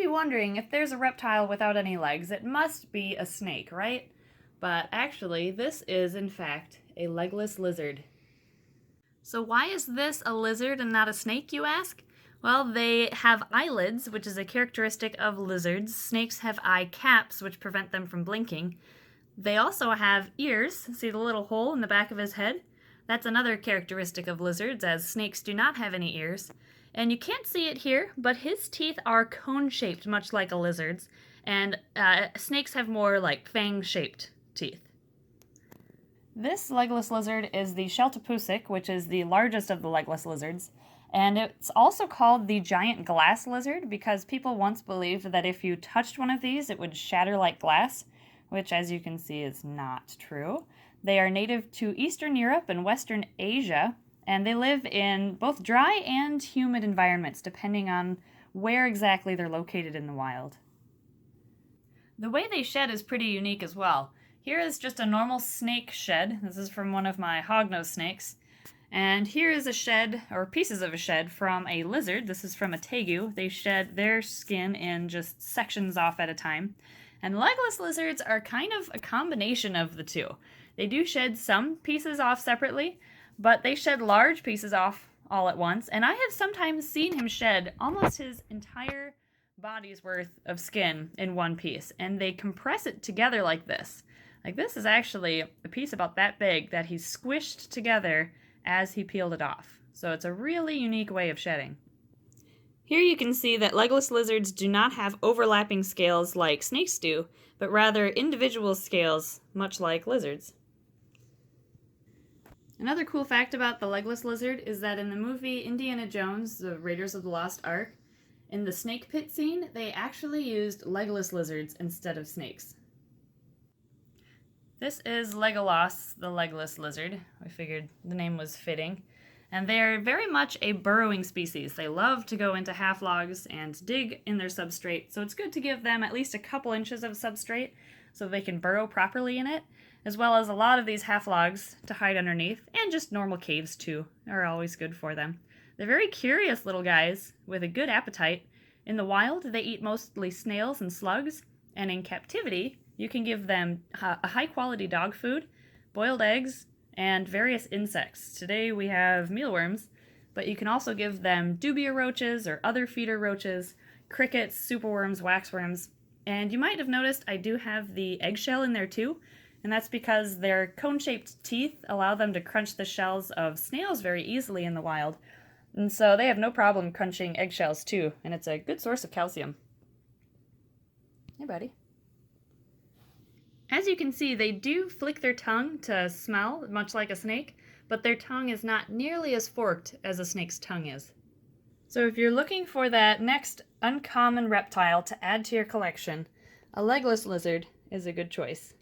be wondering, if there's a reptile without any legs, it must be a snake, right? But actually, this is, in fact, a legless lizard. So why is this a lizard and not a snake, you ask? Well, they have eyelids, which is a characteristic of lizards. Snakes have eye caps, which prevent them from blinking. They also have ears. See the little hole in the back of his head? That's another characteristic of lizards, as snakes do not have any ears. And you can't see it here, but his teeth are cone-shaped, much like a lizard's, and snakes have more like fang-shaped teeth. This legless lizard is the Sheltopusik, which is the largest of the legless lizards, and it's also called the giant glass lizard because people once believed that if you touched one of these, it would shatter like glass, which, as you can see, is not true. They are native to Eastern Europe and Western Asia, and they live in both dry and humid environments, depending on where exactly they're located in the wild. The way they shed is pretty unique as well. Here is just a normal snake shed. This is from one of my hognose snakes. And here is a shed, or pieces of a shed, from a lizard. This is from a tegu. They shed their skin in just sections off at a time. And legless lizards are kind of a combination of the two. They do shed some pieces off separately, but they shed large pieces off all at once. And I have sometimes seen him shed almost his entire body's worth of skin in one piece. And they compress it together like this. Like, this is actually a piece about that big that he squished together as he peeled it off. So it's a really unique way of shedding. Here you can see that legless lizards do not have overlapping scales like snakes do, but rather individual scales, much like lizards. Another cool fact about the legless lizard is that in the movie Indiana Jones, The Raiders of the Lost Ark, in the snake pit scene, they actually used legless lizards instead of snakes. This is Legolas, the legless lizard. I figured the name was fitting. And they are very much a burrowing species. They love to go into half logs and dig in their substrate, so it's good to give them at least a couple inches of substrate so they can burrow properly in it, as well as a lot of these half logs to hide underneath, and just normal caves too are always good for them. They're very curious little guys with a good appetite. In the wild, they eat mostly snails and slugs, and in captivity, you can give them a high-quality dog food, boiled eggs, and various insects. Today we have mealworms, but you can also give them dubia roaches or other feeder roaches, crickets, superworms, waxworms, and you might have noticed I do have the eggshell in there too, and that's because their cone-shaped teeth allow them to crunch the shells of snails very easily in the wild, and so they have no problem crunching eggshells too, and it's a good source of calcium. Hey, buddy. As you can see, they do flick their tongue to smell, much like a snake, but their tongue is not nearly as forked as a snake's tongue is. So if you're looking for that next uncommon reptile to add to your collection, a legless lizard is a good choice.